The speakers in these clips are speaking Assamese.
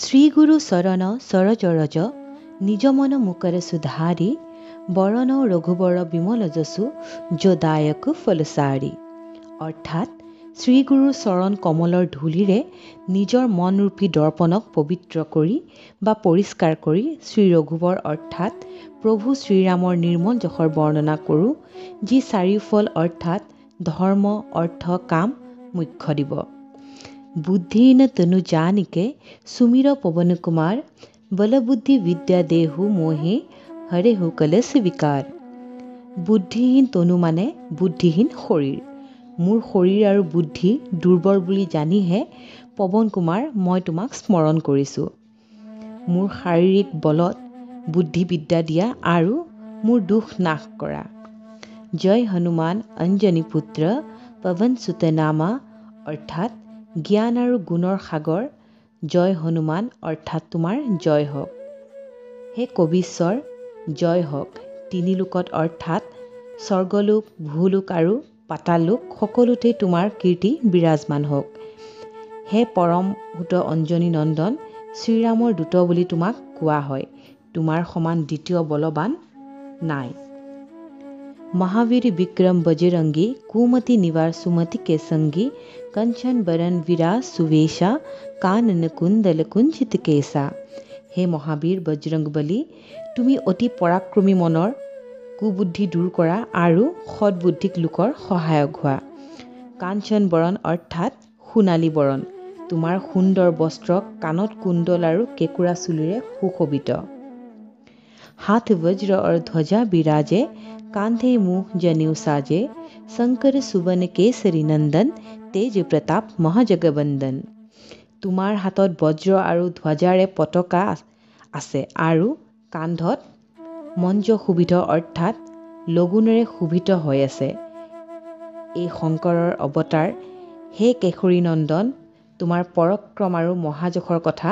ଶ୍ରୀଗୁରୁ ଶରଣ ସରଜରଜ ନିଜ ମନ ମୁକରେ ସୁଧାରି ବରଣ ରଘୁବର ବିମଲ যশু যদায়ক ফলসাৰী। অৰ্থাৎ শ্ৰীগুৰুৰ চৰণ কমলৰ ধূলিৰে নিজৰ মনৰূপী দৰ্পণক পবিত্ৰ কৰি বা পৰিষ্কাৰ কৰি শ্ৰী ৰঘুবৰ অৰ্থাৎ প্ৰভু শ্ৰীৰামৰ নিৰ্মল যশৰ বৰ্ণনা কৰোঁ, যি চাৰিওফল অৰ্থাৎ ধৰ্ম অৰ্থ কাম মুখ্য দিব। বুদ্ধিহীন তনু জানিকে সুমিৰ পৱন কুমাৰ বলবুদ্ধি বিদ্যা দেহু মোহে হৰেহু কলেশ বিকাৰ। বুদ্ধিহীন তনু মানে বুদ্ধিহীন শৰীৰ। মোৰ শৰীৰ আৰু বুদ্ধি দুৰ্বল বুলি জানিহে পৱন কুমাৰ মই তোমাক স্মৰণ কৰিছোঁ। মোৰ শাৰীৰিক বলত বুদ্ধিবিদ্যা দিয়া আৰু মোৰ দুখ নাশ কৰা। জয় হনুমান অঞ্জনী পুত্ৰ পৱন সুত নামা অৰ্থাৎ জ্ঞান আৰু গুণৰ সাগৰ জয় হনুমান অৰ্থাৎ তোমাৰ জয় হওক। হে কবিশ্বৰ জয় হওক। তিনি লোকত অৰ্থাৎ স্বৰ্গলোক ভূলোক আৰু পাতাললোক সকলোতেই তোমাৰ কীৰ্তি বিৰাজমান হওক। হে পৰমভূত অঞ্জনী নন্দন শ্ৰীৰামৰ দূত বুলি তোমাক কোৱা হয়। তোমাৰ সমান দ্বিতীয় বলৱান নাই। মহাবীৰ বিক্ৰম বজৰংগী কুমতি নিবাৰ সুমতি কে সংগী कंचन बरन विराज सुवेशा कानन कुंडल कुंजित केसा। হে মহাবীৰ বজৰংবলী, তুমি অতি পৰাক্ৰমী মনৰ কুবুদ্ধি দূৰ কৰা আৰু সৎবুদ্ধিক লোকৰ সহায়ক হোৱা। কাঞ্চন বৰণ অৰ্থাৎ সোণালী বৰণ। তোমাৰ সুন্দৰ বস্ত্ৰ কাণত কুণ্ডল আৰু কেঁকুৰা চুলিৰে সুশোভিত। হাত বজ্ৰ আৰু ধ্বজা বিৰাজে কান্ধে মুহ জনেউ সাজে শংকৰ সুবন কেশৰী নন্দন তেজ প্ৰতাপ মহাজগবন্দন। তোমাৰ হাতত বজ্ৰ আৰু ধ্বজাৰে পতাকা আছে আৰু কান্ধত মঞ্জ শোভিত অৰ্থাৎ লগুণেৰে শোভিত হৈ আছে। এই শংকৰৰ অৱতাৰ হে কেশৰী নন্দন, তোমাৰ পৰাক্ৰম আৰু মহাযশৰ কথা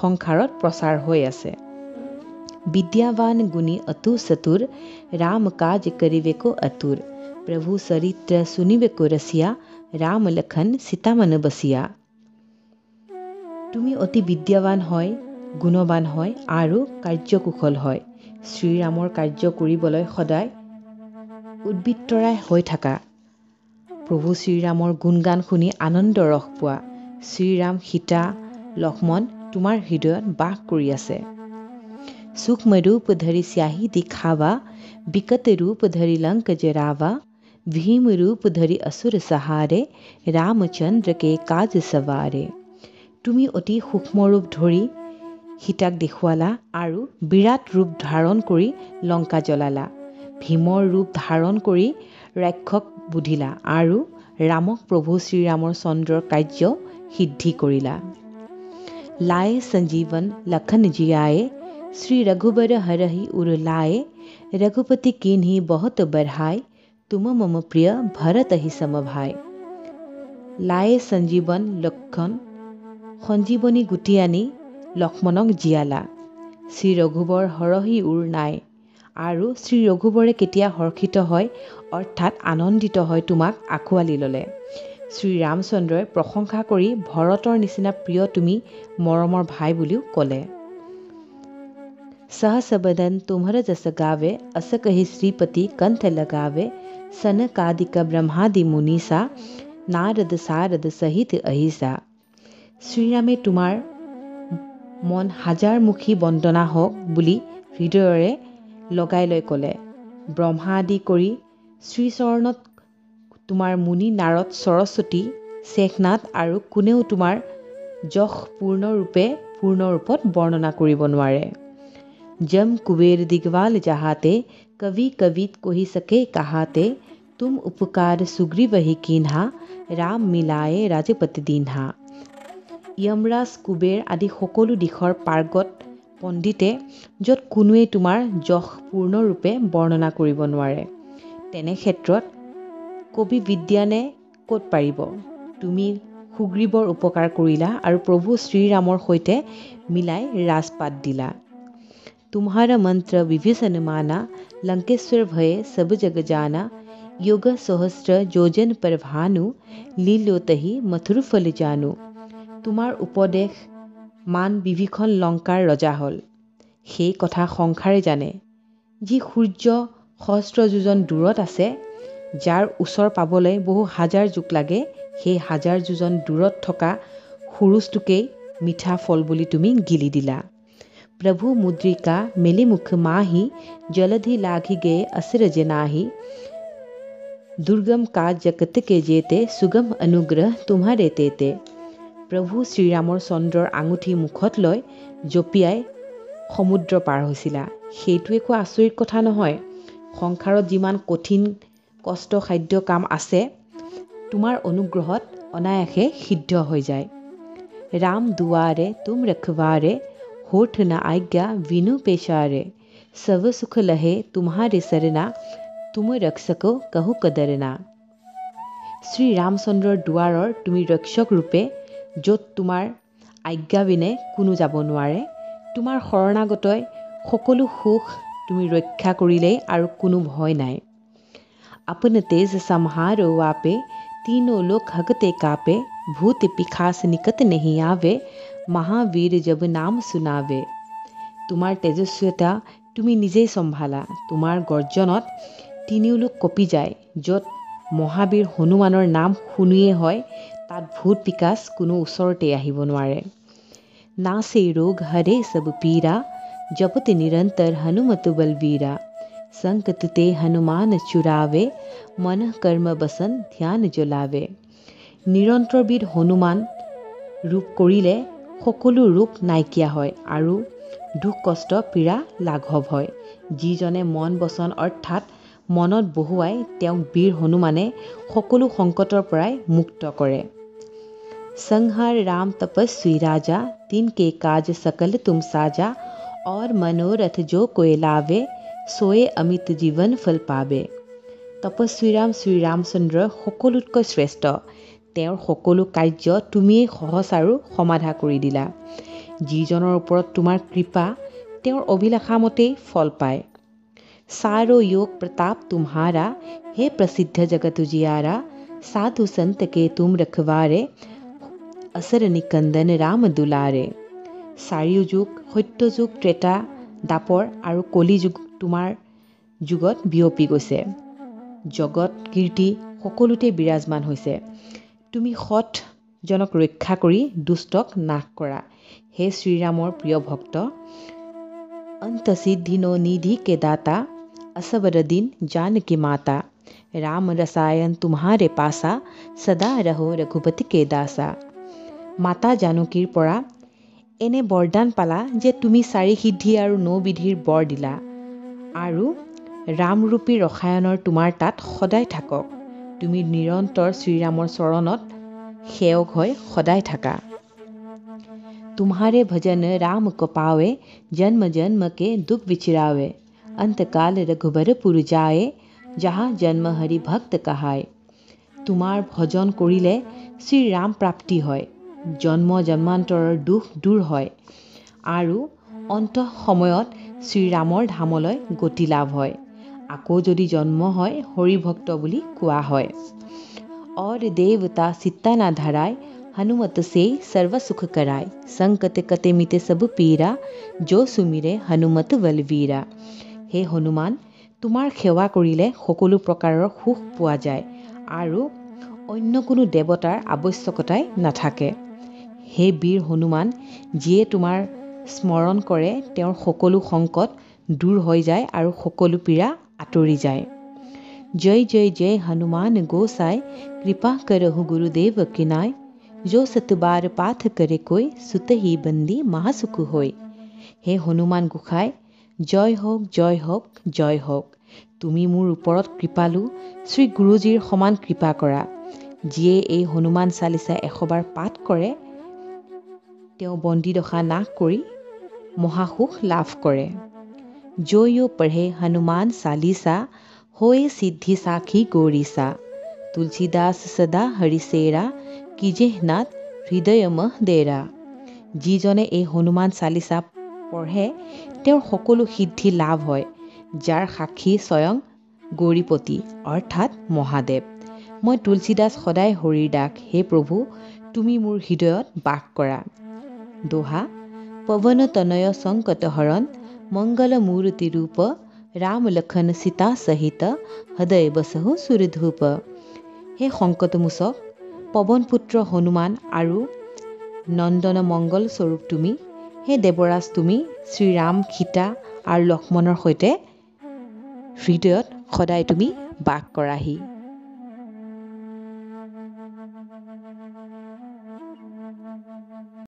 সংসাৰত প্ৰচাৰ হৈ আছে। বিদ্যাৱান গুণী অতু চতুৰ ৰাম কাজ কৰিবেকো অতুৰ। প্ৰভু চৰিত্ৰ শুনিবেকো ৰসিয়া ৰাম লখন সীতা মন বসিয়া। তুমি অতি বিদ্যাৱান হয়, গুণৱান হয় আৰু কাৰ্যকুশল হয়। শ্ৰীৰামৰ কাৰ্য কৰিবলৈ সদায় উদ্বৃত্তৰাই হৈ থাকা। প্ৰভু শ্ৰীৰামৰ গুণগান শুনি আনন্দ ৰস পোৱা। শ্ৰীৰাম সীতা লক্ষ্মণ তোমাৰ হৃদয়ত বাস কৰি আছে। সূক্ষ্ম ৰূপ ধৰি স্যাহী দিখাৱা বিকট ৰূপ ধৰি লংক জৰাৱা। ভীম ৰূপ ধৰি অসুৰ সহাৰে ৰামচন্দ্ৰ কে কাজ সৱাৰে। তুমি অতি সূক্ষ্ম ৰূপ ধৰি সীতাক দেখুৱালা আৰু বিৰাট ৰূপ ধাৰণ কৰি লংকা জ্বলালা। ভীমৰ ৰূপ ধাৰণ কৰি ৰাক্ষস বুধিলা আৰু ৰামক প্ৰভু শ্ৰীৰামৰ চন্দ্ৰৰ কাৰ্য সিদ্ধি কৰিলা। লায়ে সঞ্জীৱন লখন জিয়ায়ে শ্ৰী ৰঘুবৰ হৰহি উৰ লায়ে। ৰঘুপতি কিন্হি বহুত বঢ়াই তুম মম প্ৰিয় ভৰত হি সম ভাই। লায়ে সঞ্জীৱন লক্ষণ সঞ্জীৱনী গুটি আনি লক্ষ্মণক জীয়ালা। শ্ৰী ৰঘুবৰ হৰহি উৰ নাই আৰু শ্ৰী ৰঘুবৰে কেতিয়া হৰ্ষিত হয় অৰ্থাৎ আনন্দিত হয় তোমাক আঁকোৱালি ল'লে। শ্ৰীৰামচন্দ্ৰই প্ৰশংসা কৰি ভৰতৰ নিচিনা প্ৰিয় তুমি মৰমৰ ভাই বুলিও ক'লে। সহস বদন তুমহৰ যশ গাৱে অস কহি শ্ৰীপতি কণ্ঠ লগাৱে। সনকাদিক ব্ৰহ্মাদি মুনিষা নাৰদ সাৰদ সহিত আহিছা। শ্ৰীৰামে তোমাৰ মন হাজাৰমুখী বন্দনা হওক বুলি হৃদয়ৰে লগাই লৈ ক'লে। ব্ৰহ্মা আদি কৰি শ্ৰীচৰণত তোমাৰ মুনি নাৰদ সৰস্বতী শেষনাথ আৰু কোনেও তোমাৰ যশ পূৰ্ণৰূপত বৰ্ণনা কৰিব নোৱাৰে। জম কুবেৰ দিগবাল জাহাতে কবি কবিত কহি সকে কাহাতে। তুম উপকাৰ সুগ্ৰীৱহি কিন্হা ৰাম মিলায়ে ৰাজপতি দীন্হা। যমৰাজ কুবেৰ আদি সকলো দিশৰ পাৰ্গত পণ্ডিতে য'ত কোনোৱেই তোমাৰ যশ পূৰ্ণৰূপে বৰ্ণনা কৰিব নোৱাৰে, তেনে ক্ষেত্ৰত কবি বিদ্যানে ক'ত পাৰিব। তুমি সুগ্ৰীৱৰ উপকাৰ কৰিলা আৰু প্ৰভু শ্ৰীৰামৰ সৈতে মিলাই ৰাজপাট দিলা। তুমহাৰ মন্ত্ৰ বিভীষণ মানা লংকেশ্বৰ ভয়ে সব জগ জানা। যোগ সহস্ৰ যোজন পৰ ভানু লীল্যোতহি মথুৰ ফল জানু। তোমাৰ উপদেশ মান বিভীষণ লংকাৰ ৰজা হ'ল। সেই কথা সংসাৰে জানে। যি সূৰ্য সহস্ৰ যোজন দূৰত আছে, যাৰ ওচৰ পাবলৈ বহু হাজাৰ যুগ লাগে, সেই হাজাৰ যোজন দূৰত থকা সুৰুজটোকেই মিঠা ফল বুলি তুমি গিলি দিলা। प्रभु मुद्रिका मिली मुख माही, जलधि लाघि गए असरज नाही। दुर्गम काज जगत के जेते, सुगम अनुग्रह तुम्हारे तेते। প্ৰভু শ্ৰীৰামৰ চন্দ্ৰৰ আঙুঠি মুখত লৈ জঁপিয়াই সমুদ্ৰ পাৰ হৈছিলা। সেইটো একো আচৰিত কথা নহয়। সংসাৰত যিমান কঠিন কষ্টসাধ্য কাম আছে, তোমাৰ অনুগ্ৰহত অনায়াসে সিদ্ধ হৈ যায়। ৰাম দুৱাৰে তুম ৰখৱাৰে, होठ न आज्ञा विनु पेशारे। सब सुख लहे तुम्हारे सरना, तुम रक्षको कहु कदरना। শ্ৰী ৰামচন্দ্ৰৰ দুৱাৰৰ তুমি ৰক্ষক ৰূপে, য'ত তোমাৰ আজ্ঞা বিনে কোনো যাব নোৱাৰে। তোমাৰ শৰণাগতই সকলো সুখ তুমি ৰক্ষা কৰিলেই আৰু কোনো ভয় নাই। अपन तेज सम्हारो वापे, तीनों लोक हगते कापे। भूत पिखास निकट नहीं आवे, মহাবীৰ জব নাম শুনাবে। তোমাৰ তেজস্বতা তুমি নিজেই চম্ভালা। তোমাৰ গৰ্জনত তিনিওলোক কঁপি যায়। য'ত মহাবীৰ হনুমানৰ নাম শুনিয়েই হয়, তাত ভূত পিকাচ কোনো ওচৰতে আহিব নোৱাৰে। নাছে ৰোগ হৰে সব পীৰা, জপত নিৰন্তৰ হনুমত বলবীৰা। संकट ते हनुमान चुरावे, मन कर्म बसन ध्यान জ্বলাवे। নিৰন্তৰবিদ হনুমান ৰূপ কৰিলে সকলো ৰোগ নাইকিয়া হয় আৰু দুখ কষ্ট পীড়া লাঘৱ হয়। যিজনে মন বচন অৰ্থাৎ মনত বহুৱাই তেওঁক বীৰ হনুমানে সকলো সংকটৰ পৰাই মুক্ত কৰে। संहार राम तपस्वी राजा, तिनके काज सकल तुम साजा। और मनोरथ जो कोई लावे, सोए अमित जीवन फल पावे। তপস্বীৰাম শ্ৰীৰামচন্দ্ৰ সকলোতকৈ শ্ৰেষ্ঠ। তেওঁৰ সকলো কাৰ্য তুমিয়েই সহজ আৰু সমাধা কৰি দিলা। যিজনৰ ওপৰত তোমাৰ কৃপা, তেওঁৰ অভিলাষামতেই ফল পায়। सारो योग प्रताप तुम्हारा, हे प्रसिद्ध जगत उजियारा। साधु संत के तुम रखवारे, असर निकंदन राम दुलारे। চাৰিও যুগ, সত্য যুগ, ত্ৰেতা, দাপৰ আৰু কলি যুগ তোমাৰ যুগত বিয়পি গৈছে। জগত কীৰ্তি সকলোতে বিৰাজমান হৈছে। তুমি সৎজনক ৰক্ষা কৰি দুষ্টক নাশ কৰা। হে শ্ৰীৰামৰ প্ৰিয় ভক্ত, अंत सिद्धिनो निधि के दाता, असबर दिन जानकी माता। राम रसायन तुम्हारे पासा, सदा रहो रघुपति के दासा। মাতা জানকীৰ পৰা এনে বৰদান পালা যে তুমি 4 সিদ্ধি আৰু 9 বিধিৰ বৰ দিলা, আৰু ৰামৰূপী ৰসায়নৰ তোমাৰ তাত সদায় থাকক। তুমি নিৰন্তৰ শ্ৰীৰামৰ চৰণত সেৱক হৈ সদায় থাকা। तुम्हारे भजन राम को पावे, जन्म जन्म के दुख विचिरावे। अंतकाल रघुबरपुर जाए, जहाँ जन्म हरि भक्त कहाय। তোমাৰ ভজন কৰিলে শ্ৰীৰাম প্ৰাপ্তি হয়, জন্ম জন্মান্তৰৰ দুখ দূৰ হয়, আৰু অন্ত সময়ত শ্ৰীৰামৰ ধামলৈ গতি লাভ হয়। আকৌ যদি জন্ম হয়, হৰিভক্ত বুলি কোৱা হয়। और देवता सीता ना धराय, हनुमत से सर्व सुख कराय। संकट कटे मिटे सब पीरा, जो सुमिरे हनुमत बलवीरा। হে হনুমান, তোমাৰ সেৱা কৰিলে সকলো প্ৰকাৰৰ সুখ পোৱা যায় আৰু অন্য কোনো দেৱতাৰ আৱশ্যকতাই নাথাকে। হে বীৰ হনুমান, যিয়ে তোমাৰ স্মৰণ কৰে তেওঁৰ সকলো সংকট দূৰ হৈ যায় আৰু সকলো পীড়া আঁতৰি যায়। जय जय जय हनुमान गोसाई, कृपा करहु गुरुदेव किनाय। जो सतबार पाठ करे कोई, सुत ही बंदी महासुख होय। হে হনুমান গোসাই, জয় হওক জয় হওক জয় হওক। তুমি মোৰ ওপৰত কৃপালু শ্ৰী গুৰুজীৰ সমান কৃপা কৰা। যিয়ে এই হনুমান চালিচা 100 বাৰ পাঠ কৰে, তেওঁ বন্দীদশা নাশ কৰি মহাসুখ লাভ কৰে। जो यो पढ़े हनुमान चालीसा, होए सिद्धि साखी गौरीसा। तुलसीदास सदा हरिसेरा, कीजे नाथ हृदय मह डेरा। যিজনে এই হনুমান চালিচা পঢ়ে তেওঁৰ সকলো সিদ্ধি লাভ হয়, যাৰ সাক্ষী স্বয়ং গৌৰীপতি অৰ্থাৎ মহাদেৱ। মই তুলসীদাস সদায় হৰিৰ দাস। হে প্ৰভু, তুমি মোৰ হৃদয়ত বাস কৰা। দোহা পৱন তনয় সংকট হৰণ মংগল মূৰ্তি ৰূপ ৰাম লক্ষণ সীতা সহিত হৃদয় বসহু সুৰধূপ। হে সংকটমোচক পৱন পুত্ৰ হনুমান আৰু নন্দন মংগল স্বৰূপ তুমি, হে দেৱৰাজ তুমি শ্ৰীৰাম সীতা আৰু লক্ষ্মণৰ সৈতে হৃদয়ত সদায় তুমি বাস কৰাহি।